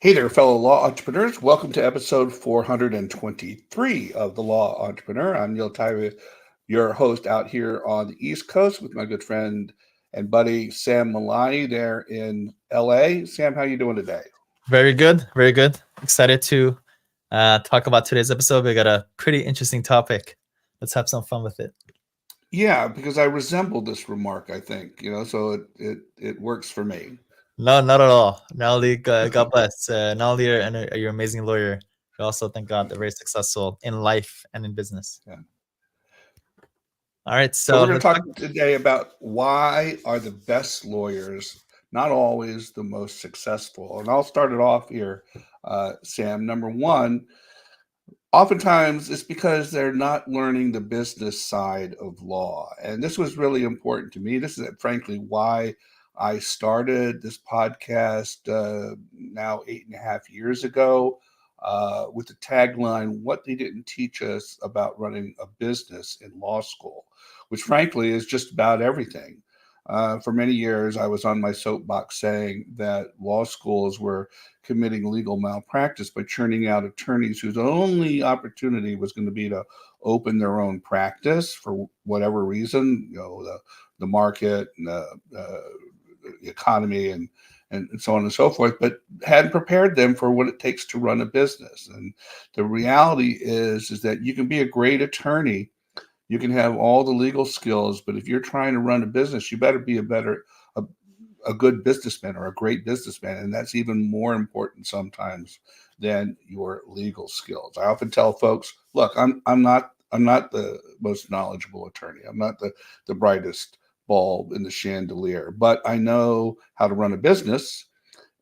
Hey there, fellow law entrepreneurs. Welcome to episode 423 of The Law Entrepreneur. I'm Neil Tyra, your host out here on the East Coast with my good friend and buddy Sam Milani there in LA. Sam, how you doing today? Very good. Very good. Excited to talk about today's episode. We got a pretty interesting topic. Let's have some fun with it. Yeah, because I resemble this remark, I think, so it works for me. No, not at all. Not only God bless. Not only are you an amazing lawyer, but also thank God they're very successful in life and in business. Yeah. All right. So So we're going to let's talk talk. today about why are the best lawyers not always the most successful. And I'll start it off here, Sam. Number one, oftentimes it's because they're not learning the business side of law. And this was really important to me. This is frankly why I started this podcast now 8.5 years ago with the tagline, What They Didn't Teach Us About Running a Business in Law School, which frankly is just about everything. For many years, I was on my soapbox saying that law schools were committing legal malpractice by churning out attorneys whose only opportunity was going to be to open their own practice for whatever reason, the market, and the economy, and so on and so forth, but hadn't prepared them for what it takes to run a business. And the reality is that you can be a great attorney, you can have all the legal skills, but if you're trying to run a business, you better be a, a good businessman or a great businessman, and that's even more important sometimes than your legal skills. I often tell folks, look, I'm not the most knowledgeable attorney. I'm not the brightest bulb in the chandelier, but I know how to run a business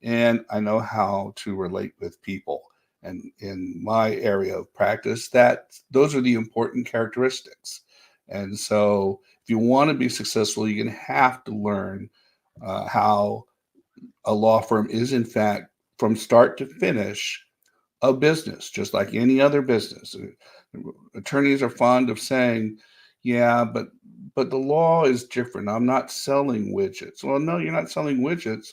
and I know how to relate with people. And in my area of practice, that those are the important characteristics. And so, if you want to be successful, you're going to have to learn how a law firm is, in fact, from start to finish, a business, just like any other business. Attorneys are fond of saying, "Yeah, but the law is different. I'm not selling widgets." Well, no, you're not selling widgets,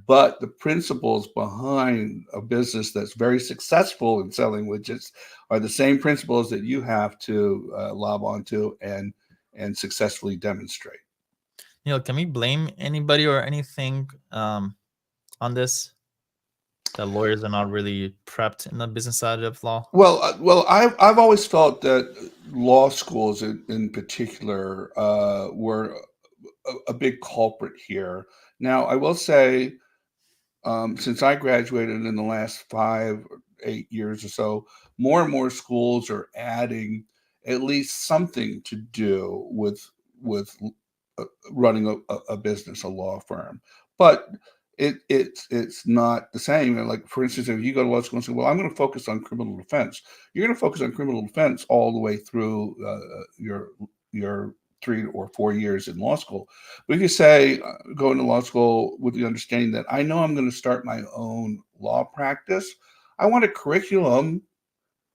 but the principles behind a business that's very successful in selling widgets are the same principles that you have to lob onto and successfully demonstrate. Can we blame anybody or anything on this? That lawyers are not really prepped in the business side of law. I've always felt that law schools in particular were a big culprit here. Now, I will say, since I graduated in the last 5 or 8 years or so, more and more schools are adding at least something to do with running a business, a law firm. But it's not the same. And like, for instance, if you go to law school and say, "Well, I'm going to focus on criminal defense," you're going to focus on criminal defense all the way through your 3 or 4 years in law school. But if you say, go into law school with the understanding that I know I'm going to start my own law practice, I want a curriculum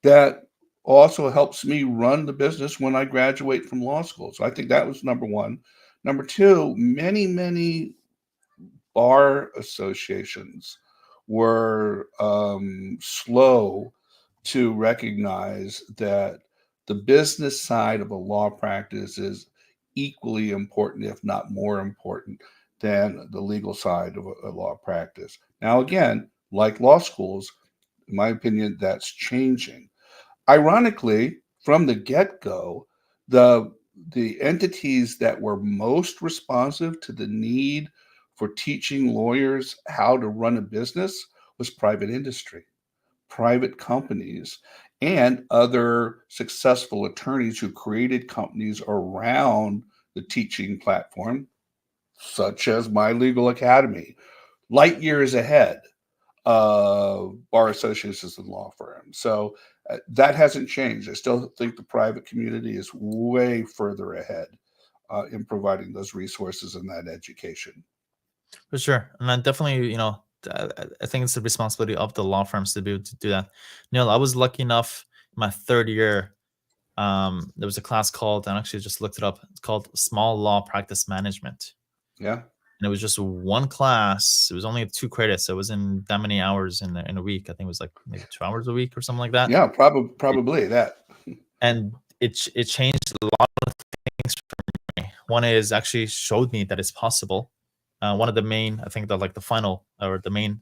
that also helps me run the business when I graduate from law school. So I think that was number one. Number two, many bar associations were slow to recognize that the business side of a law practice is equally important, if not more important, than the legal side of a law practice. Now, again, like law schools, in my opinion, that's changing. Ironically, from the get-go, the the entities that were most responsive to the need for teaching lawyers how to run a business was private industry, private companies, and other successful attorneys who created companies around the teaching platform, such as My Legal Academy, light years ahead bar associations and law firms. So that hasn't changed. I still think the private community is way further ahead in providing those resources and that education. For sure. And then definitely, I think it's the responsibility of the law firms to be able to do that. I was lucky enough in my third year. There was a class called, and I actually just looked it up. It's called Small Law Practice Management. Yeah. and it was just one class. It was only 2 credits, so it wasn't that many hours in a week. I think it was like maybe 2 hours a week or something like that. Yeah, probably that. And it changed a lot of things for me. One is actually showed me that it's possible. One of the main, I think that like the final or the main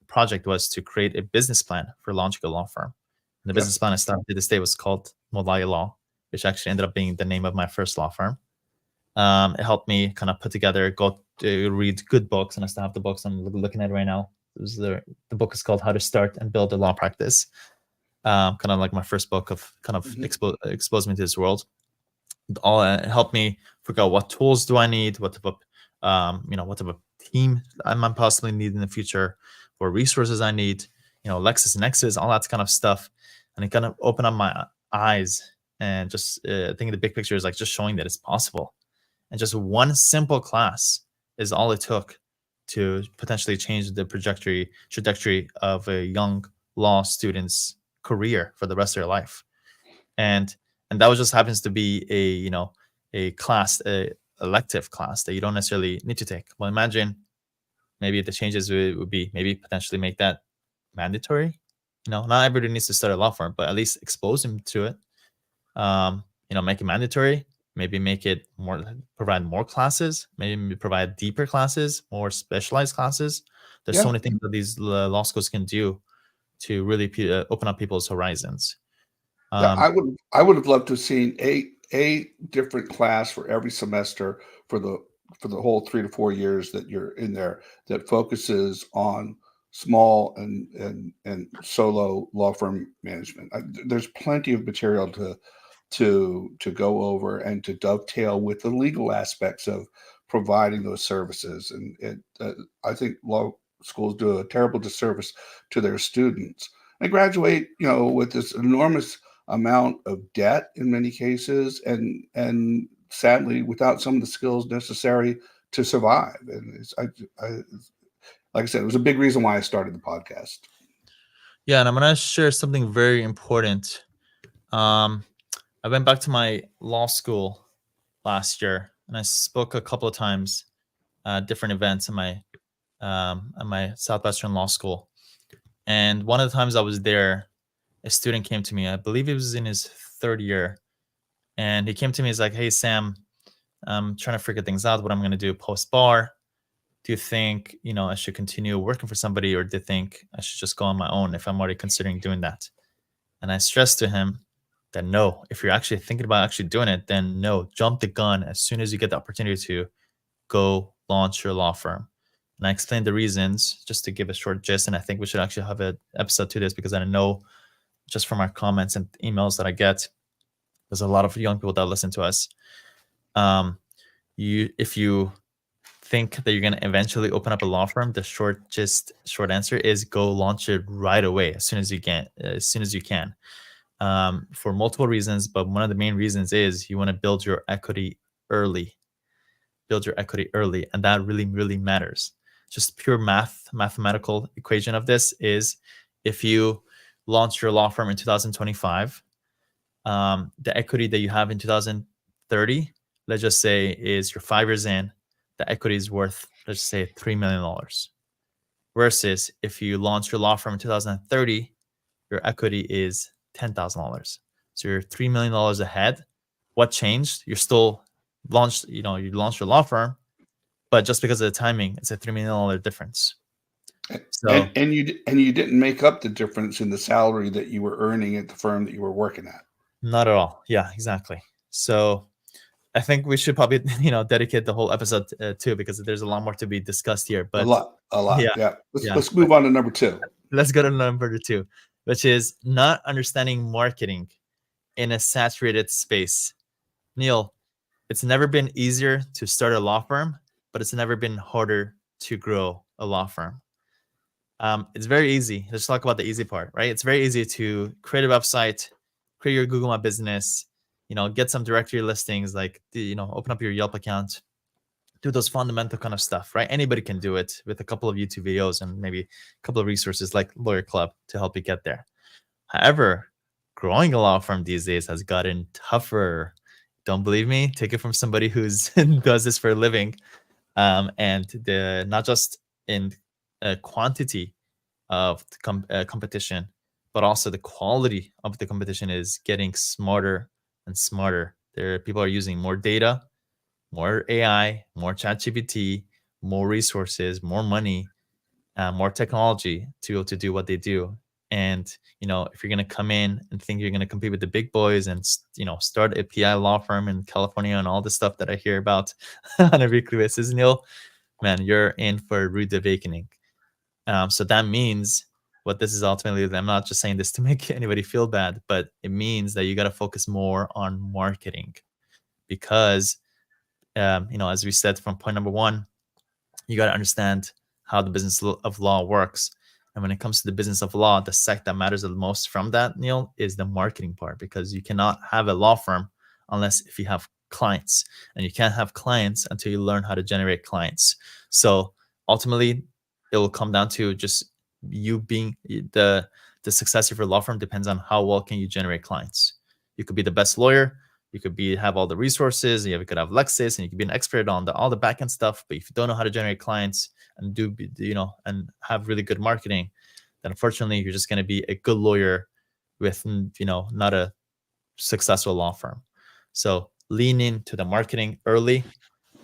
project was to create a business plan for launching a law firm. And the Yeah. business plan I started to this day was called Molaya Law, which actually ended up being the name of my first law firm. It helped me kind of put together, go to read good books, and I still have the books I'm looking at right now. The book is called How to Start and Build a Law Practice. Kind of like my first book of kind of expose me to this world. All helped me figure out what tools do I need, what type of what type of team I might possibly need in the future, what resources I need, LexisNexis, all that kind of stuff, and it kind of opened up my eyes. And just thinking the big picture is like just showing that it's possible. And just one simple class is all it took to potentially change the trajectory of a young law student's career for the rest of their life. And that was just happens to be a class, a elective class that you don't necessarily need to take. Well, imagine maybe the changes would be maybe potentially make that mandatory. Not everybody needs to start a law firm, but at least expose them to it. Make it mandatory. Maybe make it more, provide more classes. Maybe provide deeper classes, more specialized classes. There's so Yeah. many things that these law schools can do to really open up people's horizons. Yeah, I would have loved to have seen a different class for every semester for the whole 3 to 4 years that you're in there that focuses on small and solo law firm management. There's plenty of material to go over and to dovetail with the legal aspects of providing those services. And I think law schools do a terrible disservice to their students. They graduate, with this enormous amount of debt in many cases, and sadly without some of the skills necessary to survive. And like I said, it was a big reason why I started the podcast. Yeah, and I'm gonna share something very important. I went back to my law school last year, and I spoke a couple of times at different events at my Southwestern Law School. And one of the times I was there, a student came to me. I believe he was in his third year, and he came to me. He's like, "Hey Sam, I'm trying to figure things out. What I'm gonna do post bar. Do you think I should continue working for somebody, or do you think I should just go on my own if I'm already considering doing that?" And I stressed to him that no, if you're actually thinking about actually doing it, then no, jump the gun as soon as you get the opportunity to go launch your law firm. And I explained the reasons just to give a short gist. And I think we should actually have an episode to this because I know just from our comments and emails that I get, there's a lot of young people that listen to us. If you think that you're going to eventually open up a law firm, the short answer is go launch it right away as soon as you can. For multiple reasons, but one of the main reasons is you want to build your equity early. And that really, really matters. Just pure mathematical equation of this is if you launch your law firm in 2025, the equity that you have in 2030, let's just say, is you're 5 years in, the equity is worth, let's just say, $3 million. Versus if you launch your law firm in 2030, your equity is $10,000. So you're $3 million ahead. What changed? You're still launched, you launched your law firm, but just because of the timing, it's a $3 million difference. So And you didn't make up the difference in the salary that you were earning at the firm that you were working at. not at all. Yeah, exactly. So I think we should probably, dedicate the whole episode to, because there's a lot more to be discussed here. But A lot. yeah, Yeah. yeah. Let's move on to number 2. Let's go to number 2, which is not understanding marketing in a saturated space. Neil, it's never been easier to start a law firm, but it's never been harder to grow a law firm. It's very easy. Let's talk about the easy part, right? It's very easy to create a website, create your Google My Business, get some directory listings, like, open up your Yelp account, do those fundamental kind of stuff, right? Anybody can do it with a couple of YouTube videos and maybe a couple of resources like Lawyer Club to help you get there. However, growing a law firm these days has gotten tougher. Don't believe me? Take it from somebody who's does this for a living. And the not just in quantity of the competition, but also the quality of the competition is getting smarter and smarter. People are using more data, more AI, more ChatGPT, more resources, more money, more technology to be able to do what they do. And if you're going to come in and think you're going to compete with the big boys and start a PI law firm in California and all the stuff that I hear about on a weekly basis, Neil, man, you're in for a rude awakening. So that means what this is ultimately, I'm not just saying this to make anybody feel bad, but it means that you got to focus more on marketing because, as we said from point number one, you got to understand how the business of law works. And when it comes to the business of law, the sect that matters the most from that, Neil, is the marketing part, because you cannot have a law firm unless if you have clients, and you can't have clients until you learn how to generate clients. So ultimately, it will come down to just you being the success of your law firm depends on how well can you generate clients. You could be the best lawyer, you could have all the resources, you could have Lexis, and you could be an expert on all the back end stuff. But if you don't know how to generate clients and and have really good marketing, then unfortunately you're just going to be a good lawyer with not a successful law firm. So lean into the marketing early,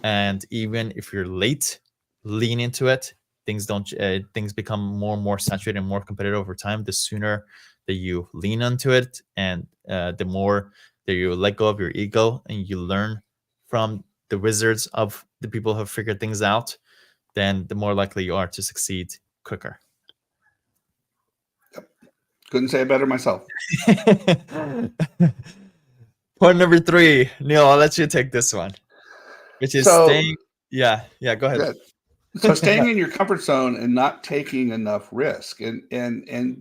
and even if you're late, lean into it. Things become more and more saturated and more competitive over time. The sooner that you lean into it, and the more that you let go of your ego and you learn from the wizards of the people who have figured things out, then the more likely you are to succeed quicker. Yep. Couldn't say it better myself. Point number 3, Neil, I'll let you take this one, which is staying. Yeah, go ahead. Yeah. So staying in your comfort zone and not taking enough risk, and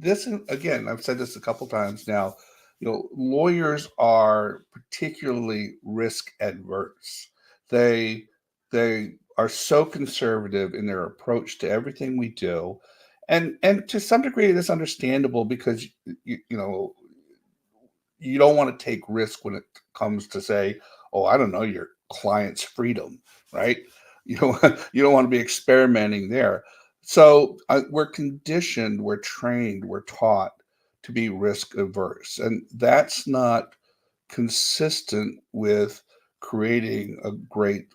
this, again, I've said this a couple times now. Lawyers are particularly risk adverse. They are so conservative in their approach to everything we do, and to some degree, that's understandable because you don't want to take risk when it comes to, say, oh, I don't know, your client's freedom, right? You don't want to be experimenting there. So we're conditioned, we're trained, we're taught to be risk averse, and that's not consistent with creating a great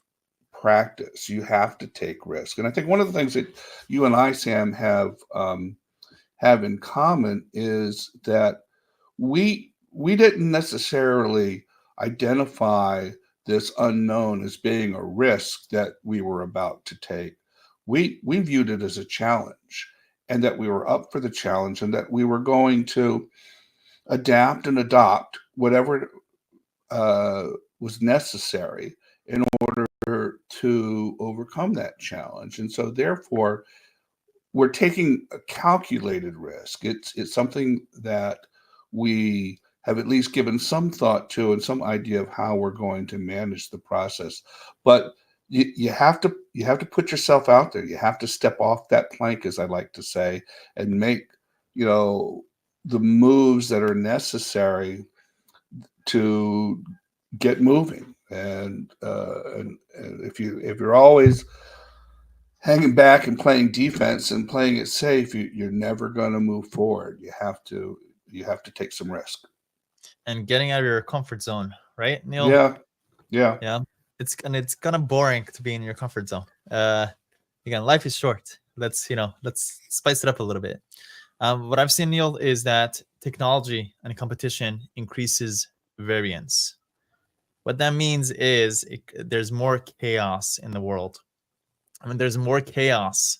practice. You have to take risk, and I think one of the things that you and I, Sam, have in common is that we didn't necessarily identify this unknown as being a risk that we were about to take. We viewed it as a challenge, and that we were up for the challenge, and that we were going to adapt and adopt whatever was necessary in order to overcome that challenge. And so therefore we're taking a calculated risk. It's something that we have at least given some thought to and some idea of how we're going to manage the process. But you have to put yourself out there. You have to step off that plank, as I like to say, and make the moves that are necessary to get moving. And if you're always hanging back and playing defense and playing it safe, you're never going to move forward. You have to take some risk. And getting out of your comfort zone, right, Neil? Yeah. It's kind of boring to be in your comfort zone. Again, life is short. Let's spice it up a little bit. What I've seen, Neil, is that technology and competition increases variance. What that means is there's more chaos in the world. I mean, there's more chaos.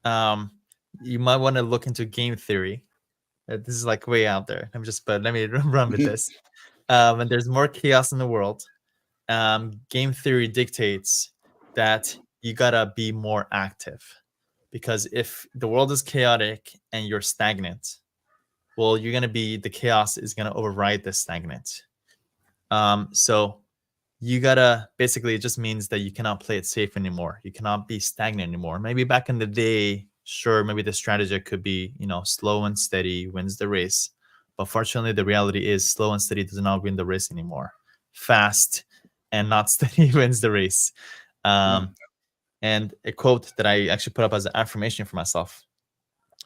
You might want to look into game theory. This is like way out there. But let me run with this. And there's more chaos in the world. Game theory dictates that you gotta be more active, because if the world is chaotic and you're stagnant, well, the chaos is gonna override the stagnant. So you gotta, basically, it just means that you cannot play it safe anymore. You cannot be stagnant anymore. Maybe back in the day, sure, maybe the strategy could be, slow and steady wins the race. But fortunately, the reality is slow and steady does not win the race anymore. Fast and not steady wins the race. And a quote that I actually put up as an affirmation for myself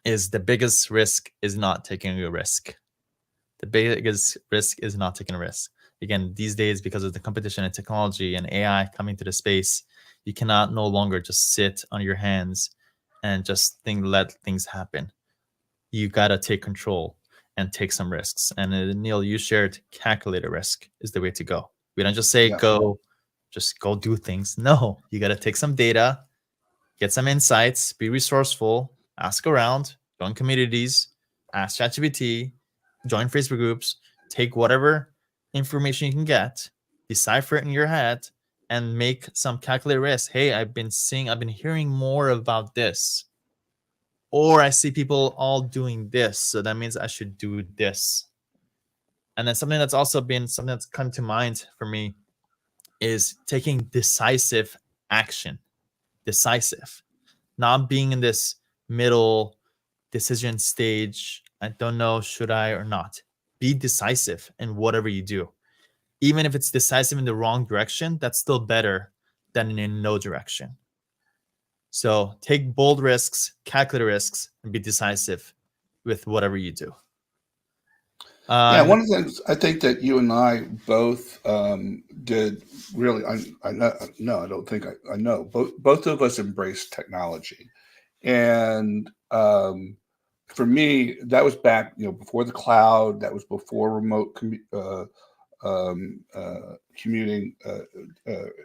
is, the biggest risk is not taking a risk. The biggest risk is not taking a risk. Again, these days, because of the competition and technology and AI coming to the space, you cannot no longer just sit on your hands and just let things happen. You got to take control and take some risks. And Neil, you shared calculated risk is the way to go. We don't just say Yeah. just go do things. No, you got to take some data, get some insights, be resourceful, ask around, join communities, ask ChatGPT, join Facebook groups, take whatever information you can get, decipher it in your head, and make some calculated risk. Hey, I've been hearing more about this, or I see people all doing this, so that means I should do this. And then something that's come to mind for me is taking decisive action. Decisive, not being in this middle decision stage. I don't know, should I or not. Be decisive in whatever you do. Even if it's decisive in the wrong direction, that's still better than in no direction. So take bold risks, calculate risks, and be decisive with whatever you do. Yeah, one of the things I think that you and I both did really, I know, no, I don't think I know. Both of us embraced technology, and for me, that was back, before the cloud. That was before remote commuting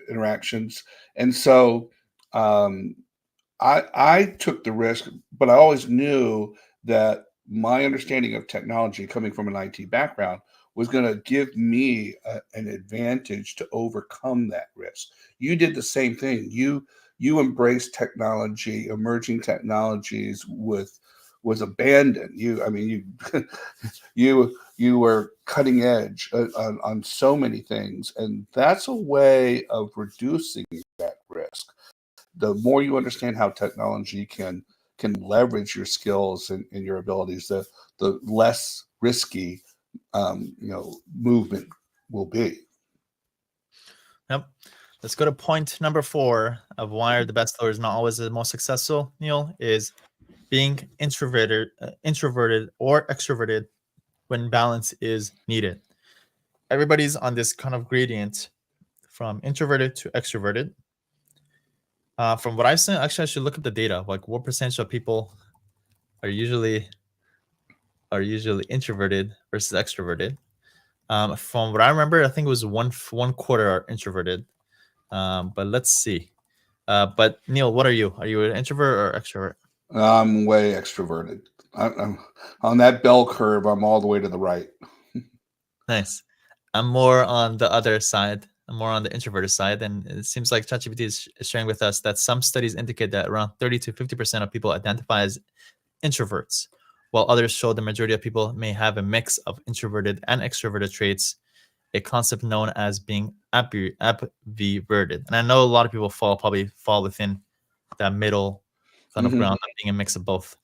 interactions, and so I took the risk, but I always knew that my understanding of technology, coming from an IT background, was going to give me an advantage to overcome that risk. You did the same thing. You embraced technology, emerging technologies with abandon. I mean, you you were cutting edge on so many things, and that's a way of reducing that risk. The more you understand how technology can leverage your skills and your abilities, the less risky movement will be. Yep. Let's go to point number 4 of why are the best lawyers not always the most successful, Neil, is being introverted or extroverted when balance is needed. Everybody's on this kind of gradient from introverted to extroverted. From what I've seen, actually, I should look at the data. Like, what percentage of people are usually introverted versus extroverted? From what I remember, I think it was one quarter are introverted. But let's see. But Neil, what are you? Are you an introvert or extrovert? I'm way extroverted. I'm on that bell curve. I'm all the way to the right. Nice. I'm more on the other side. I'm more on the introverted side, and it seems like ChatGPT is sharing with us that some studies indicate that around 30 to 50% of people identify as introverts, while others show the majority of people may have a mix of introverted and extroverted traits, a concept known as being ambiverted. And I know a lot of people probably fall within that middle kind of Mhm. ground of being a mix of both.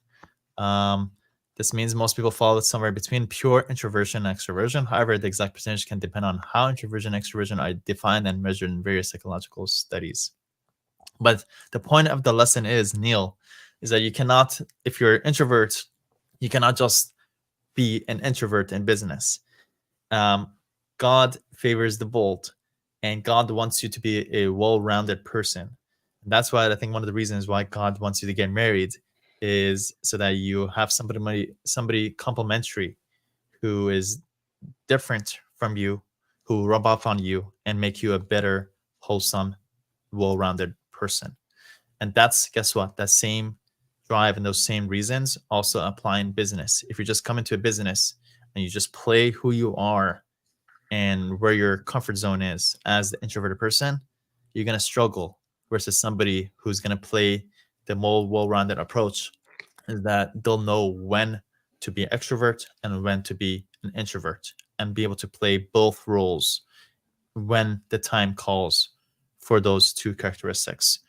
This means most people fall somewhere between pure introversion and extroversion. However, the exact percentage can depend on how introversion and extroversion are defined and measured in various psychological studies. But the point of the lesson is, Neil, is that you cannot, if you're an introvert, you cannot just be an introvert in business. God favors the bold, and God wants you to be a well-rounded person. And that's why I think one of the reasons why God wants you to get married is so that you have somebody complementary who is different from you, who rub off on you and make you a better, wholesome, well-rounded person. And that's, guess what? That same drive and those same reasons also apply in business. If you just come into a business and you just play who you are and where your comfort zone is as the introverted person, you're going to struggle versus somebody who's going to play the more well-rounded approach, is that they'll know when to be an extrovert and when to be an introvert and be able to play both roles when the time calls for those two characteristics.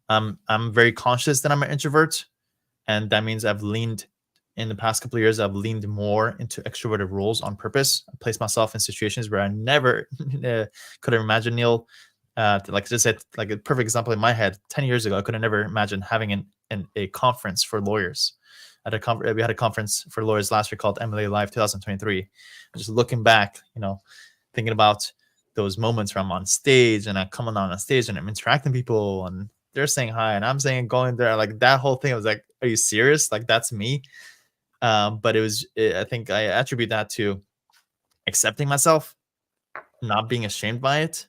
I'm very conscious that I'm an introvert, and that means I've leaned in the past couple of years. I've leaned more into extroverted roles on purpose. I placed myself in situations where I never could have imagined, Neil, like I just said, like a perfect example in my head, 10 years ago, I could have never imagined having a conference for lawyers. We had a conference for lawyers last year called MLA Live 2023. Just looking back, thinking about those moments where I'm on stage and I come on stage and I'm interacting with people and they're saying hi and I'm saying going there, like that whole thing. I was like, are you serious? Like that's me. But I think I attribute that to accepting myself, not being ashamed by it,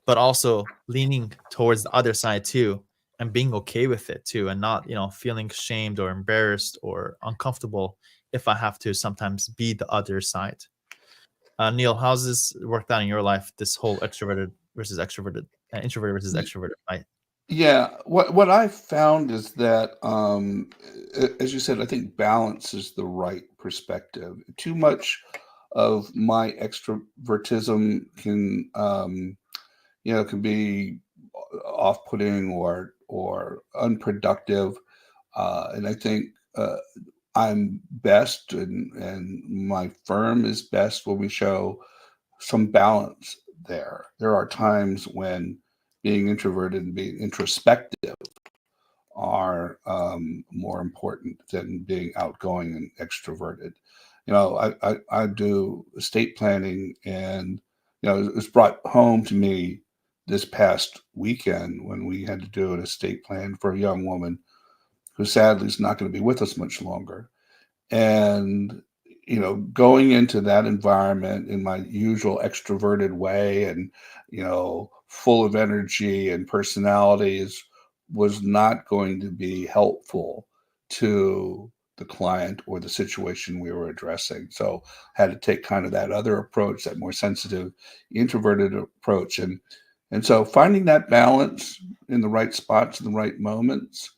but also leaning towards the other side too and being okay with it too, and not feeling ashamed or embarrassed or uncomfortable if I have to sometimes be the other side. Neil, how's this worked out in your life, this whole extroverted versus extroverted, introverted versus extroverted, right? Yeah, what I've found is that, as you said, I think balance is the right perspective. Too much of my extrovertism can be off-putting or unproductive, and I think I'm best, and my firm is best when we show some balance there. There are times when being introverted and being introspective are more important than being outgoing and extroverted. I do estate planning, and it was brought home to me this past weekend when we had to do an estate plan for a young woman who sadly is not going to be with us much longer. And going into that environment in my usual extroverted way, and full of energy and personalities, was not going to be helpful to the client or the situation we were addressing. So I had to take kind of that other approach, that more sensitive introverted approach. And so finding that balance in the right spots in the right moments,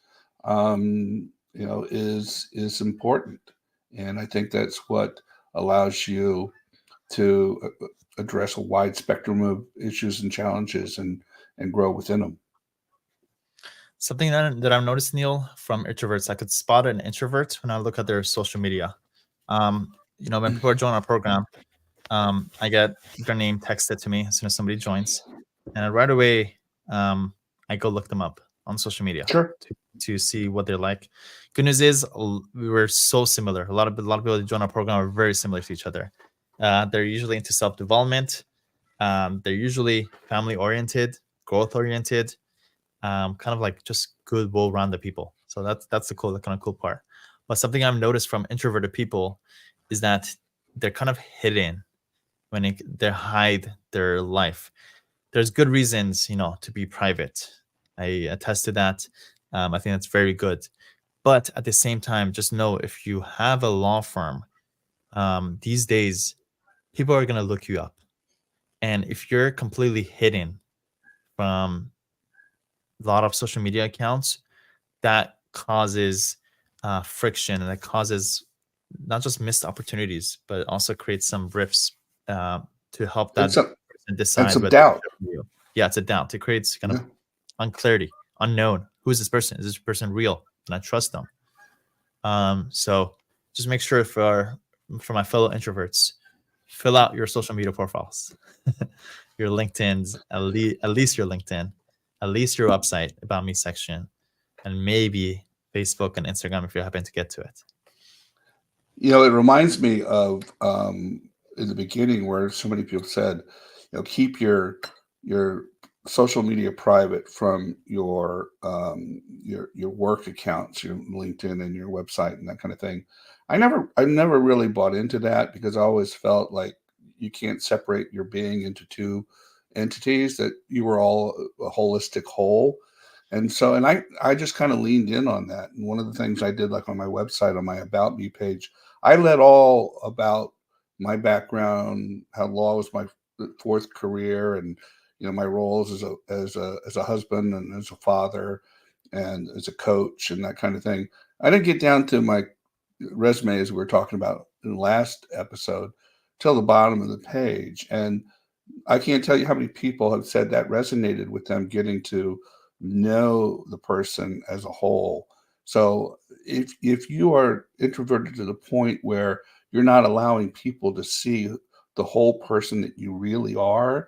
is important. And I think that's what allows you to address a wide spectrum of issues and challenges, and grow within them. Something that I've noticed, Neil, from introverts, I could spot an introvert when I look at their social media. When people join our program, I get their name texted to me as soon as somebody joins, and right away, I go look them up on social media Sure. to see what they're like. Good news is we were so similar. A lot of people that join our program are very similar to each other. They're usually into self-development. They're usually family-oriented, growth-oriented, kind of like just good, well-rounded people. So that's the kind of cool part. But something I've noticed from introverted people is that they're kind of hidden when they hide their life. There's good reasons, to be private. I attest to that. I think that's very good. But at the same time, just know if you have a law firm, these days, people are going to look you up. And if you're completely hidden from a lot of social media accounts, that causes friction, and it causes not just missed opportunities, but it also creates some rifts to help And that some person and decide some whether doubt. you. Yeah, it's a doubt. It creates kind of Yeah. unclarity, unknown. Who is this person? Is this person real? Can I trust them? So just make sure for my fellow introverts, fill out your social media profiles, your LinkedIn's, at least your LinkedIn, at least your website, about me section, and maybe Facebook and Instagram if you happen to get to it. It reminds me of, in the beginning, where so many people said, keep your social media private from your work accounts, your LinkedIn and your website and that kind of thing. I never really bought into that, because I always felt like you can't separate your being into two entities, that you were all a holistic whole. And I just kind of leaned in on that. And one of the things I did, like on my website, on my About Me page, I let all about my background, how law was my fourth career, and my roles as a husband and as a father and as a coach and that kind of thing. I didn't get down to my resume, as we were talking about in the last episode, till the bottom of the page. And I can't tell you how many people have said that resonated with them, getting to know the person as a whole. So if you are introverted to the point where you're not allowing people to see the whole person that you really are,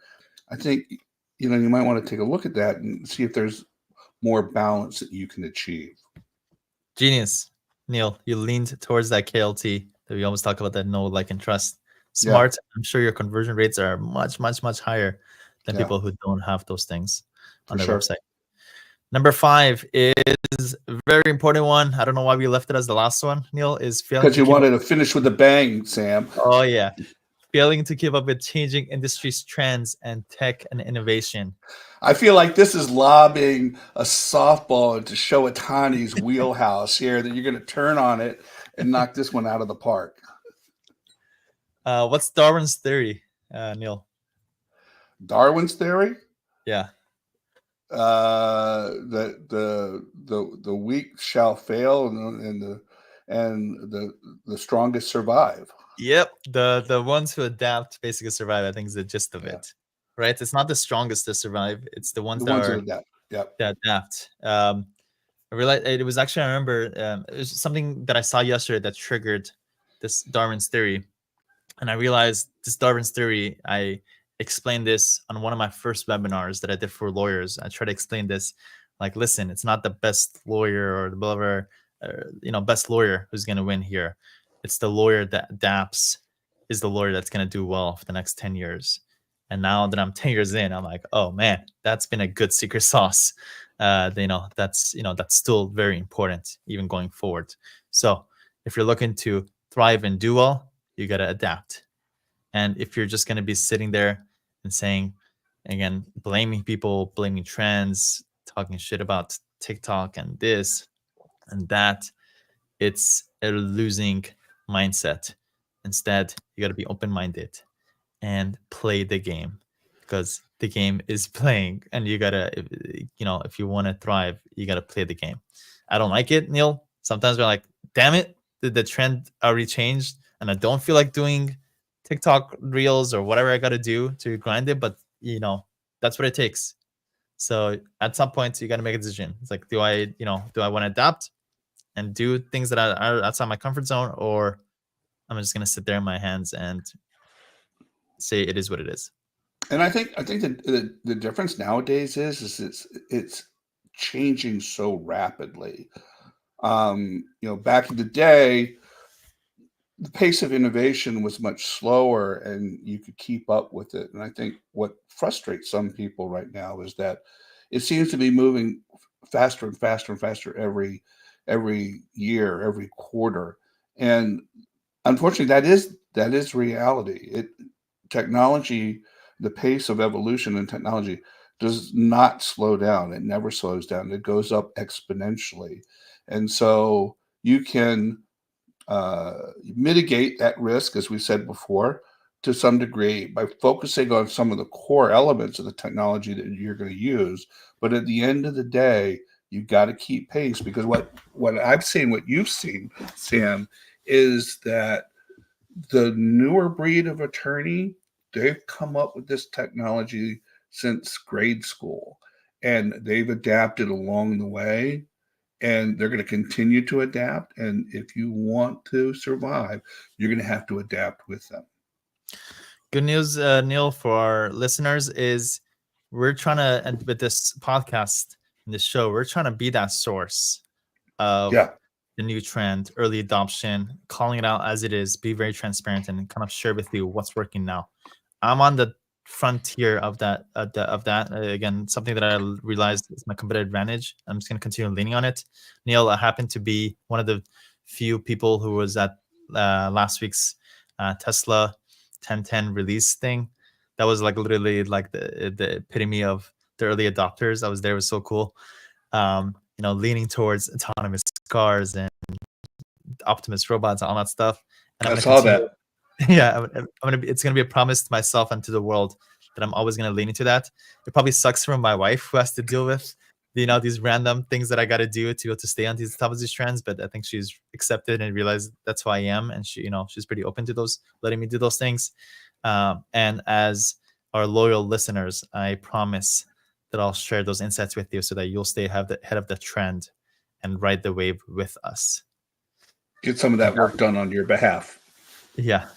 I think you might want to take a look at that and see if there's more balance that you can achieve. Genius. Neil, you leaned towards that KLT that we always talk about, that know, like, and trust. Yeah, Smart. I'm sure your conversion rates are much, much, much higher than yeah, people who don't have those things for on their sure. website. Number 5 is a very important one. I don't know why we left it as the last one, Neil, is failing Because to you keep up. wanted to finish with a bang, Sam. Oh, yeah. Failing to keep up with changing industries, trends, and tech and innovation. I feel like this is lobbing a softball into Showatani's wheelhouse here, that you're going to turn on it and knock this one out of the park. What's Darwin's theory, Neil? Darwin's theory? Yeah. That the weak shall fail, and the strongest survive. Yep. The ones who adapt basically survive, I think, is the gist of Yeah, it. Right? It's not the strongest that survive. It's the ones the that ones that are adapt. Yep. that adapt. I realized it was actually, I remember, it was something that I saw yesterday that triggered this Darwin's theory. And I realized this Darwin's theory, I explained this on one of my first webinars that I did for lawyers. I tried to explain this, like, listen, it's not the best lawyer or the blah, blah, best lawyer who's going to win here. It's the lawyer that adapts is the lawyer that's going to do well for the next 10 years. And now that I'm 10 years in, I'm like, oh man, that's been a good secret sauce. That's still very important even going forward. So if you're looking to thrive and do well, you got to adapt. And if you're just going to be sitting there and saying, again, blaming people, blaming trends, talking shit about TikTok and this and that, it's a losing mindset. Instead, you got to be open-minded and play the game, because the game is playing, and you gotta, if you want to thrive, you gotta play the game. I don't like it, Neil. Sometimes we're like, damn it, the trend already changed, and I don't feel like doing TikTok reels or whatever I gotta do to grind it, but that's what it takes. So at some point, you gotta make a decision. It's like, do I want to adapt and do things that are outside my comfort zone, or I'm just gonna sit there in my hands and say it is what it is. And I think the difference nowadays is it's changing so rapidly. Back in the day, the pace of innovation was much slower, and you could keep up with it. And I think what frustrates some people right now is that it seems to be moving faster and faster and faster every year, every quarter. And unfortunately, that is reality. Technology, the pace of evolution in technology does not slow down. It never slows down. It goes up exponentially. And so you can mitigate that risk, as we said before, to some degree by focusing on some of the core elements of the technology that you're going to use. But at the end of the day, you've got to keep pace, because what I've seen, what you've seen, Sam, is that the newer breed of attorney, they've come up with this technology since grade school, and they've adapted along the way, and they're going to continue to adapt. And if you want to survive, you're going to have to adapt with them. Good news, Neil, for our listeners is we're trying to, and with this podcast and this show, we're trying to be that source of Yeah. the new trend, early adoption, calling it out as it is, be very transparent, and kind of share with you what's working now. I'm on the frontier of that. Again, something that I realized is my competitive advantage. I'm just going to continue leaning on it. Neil, I happen to be one of the few people who was at last week's Tesla 1010 release thing. That was like literally like the epitome of the early adopters. I was there. It was so cool. Leaning towards autonomous cars and Optimus robots, all that stuff. And I'm I going to saw continue. that. Yeah, it's gonna be a promise to myself and to the world that I'm always gonna lean into that. It probably sucks for my wife, who has to deal with these random things that I got to do to be able to stay on these top of these trends. But I think she's accepted and realized that's who I am, and she's pretty open to those, letting me do those things. And as our loyal listeners, I promise that I'll share those insights with you so that you'll stay ahead of the trend and ride the wave with us. Get some of that work done on your behalf. Yeah.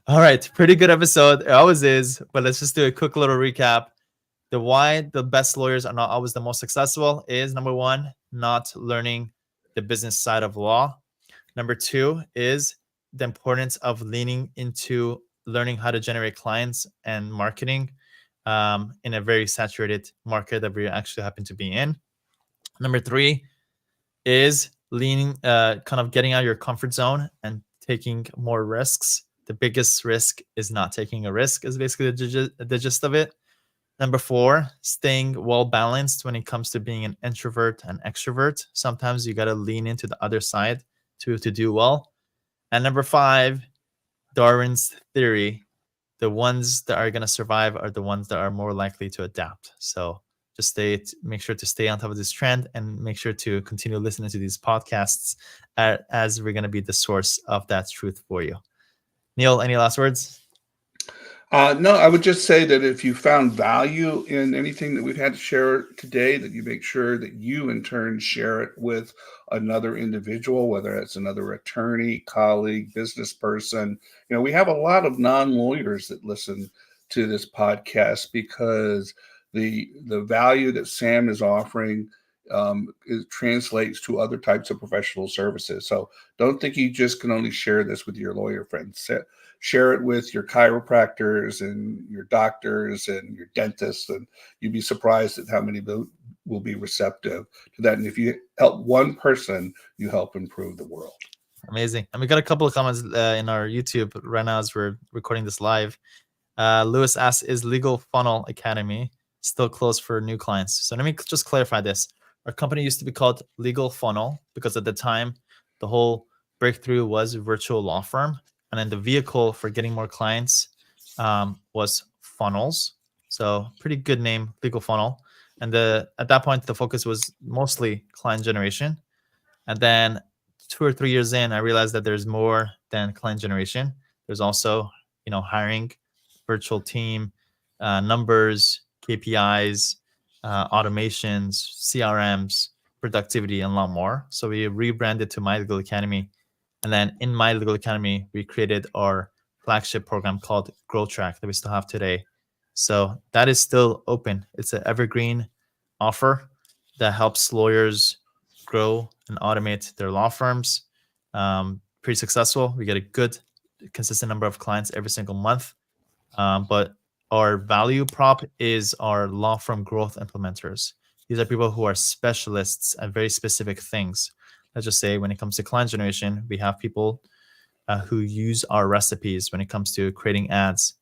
All right. Pretty good episode. It always is. But let's just do a quick little recap. the why the best lawyers are not always the most successful is, number one, not learning the business side of law. Number two is the importance of leaning into learning how to generate clients and marketing in a very saturated market that we actually happen to be in. Number three is leaning, kind of getting out of your comfort zone and taking more risks. The biggest risk is not taking a risk, is basically the gist of it. Number four, staying well balanced when it comes to being an introvert and extrovert. Sometimes you got to lean into the other side to do well. And number five, Darwin's theory: the ones that are going to survive are the ones that are more likely to adapt. So just make sure to stay on top of this trend, and make sure to continue listening to these podcasts as we're going to be the source of that truth for you. Neil, any last words? No, I would just say that if you found value in anything that we've had to share today, that you make sure that you in turn share it with another individual, whether it's another attorney, colleague, business person. We have a lot of non-lawyers that listen to this podcast because the value that Sam is offering it translates to other types of professional services. So don't think you just can only share this with your lawyer friends. Share it with your chiropractors and your doctors and your dentists, and you'd be surprised at how many will be receptive to that. And if you help one person, you help improve the world. Amazing. And we got a couple of comments in our YouTube right now as we're recording this live. Lewis asks, is Legal Funnel Academy still closed for new clients? So let me just clarify this. Our company used to be called Legal Funnel because at the time, the whole breakthrough was virtual law firm. And then the vehicle for getting more clients was funnels. So pretty good name, Legal Funnel. And at that point, the focus was mostly client generation. And then 2 or 3 years in, I realized that there's more than client generation. There's also, hiring, virtual team, numbers, KPIs, automations, CRMs, productivity, and a lot more. So we rebranded to My Legal Academy. And then in My Legal Academy, we created our flagship program called Grow Track that we still have today. So that is still open. It's an evergreen offer that helps lawyers grow and automate their law firms. Pretty successful. We get a good, consistent number of clients every single month. But our value prop is our law firm growth implementers. These are people who are specialists at very specific things. Let's just say when it comes to client generation, we have people who use our recipes when it comes to creating ads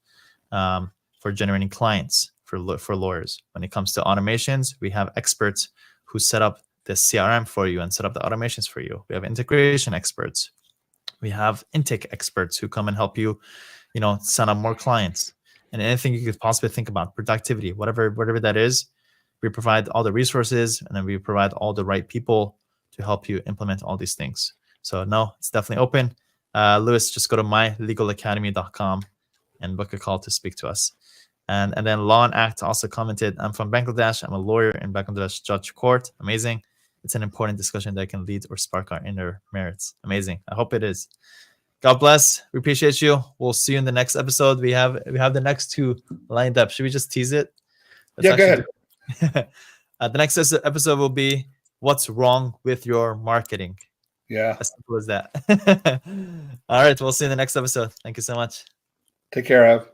for generating clients for lawyers. When it comes to automations, we have experts who set up the CRM for you and set up the automations for you. We have integration experts. We have intake experts who come and help you, sign up more clients. And anything you could possibly think about, productivity, whatever that is, we provide all the resources, and then we provide all the right people to help you implement all these things. So no, it's definitely open. Lewis, just go to mylegalacademy.com and book a call to speak to us. And then Law and Act also commented, I'm from Bangladesh. I'm a lawyer in Bangladesh Judge Court. Amazing. It's an important discussion that can lead or spark our inner merits. Amazing. I hope it is. God bless. We appreciate you. We'll see you in the next episode. We have the next two lined up. Should we just tease it? Go ahead. The next episode will be what's wrong with your marketing. Yeah. As simple as that. All right. We'll see you in the next episode. Thank you so much. Take care, Av.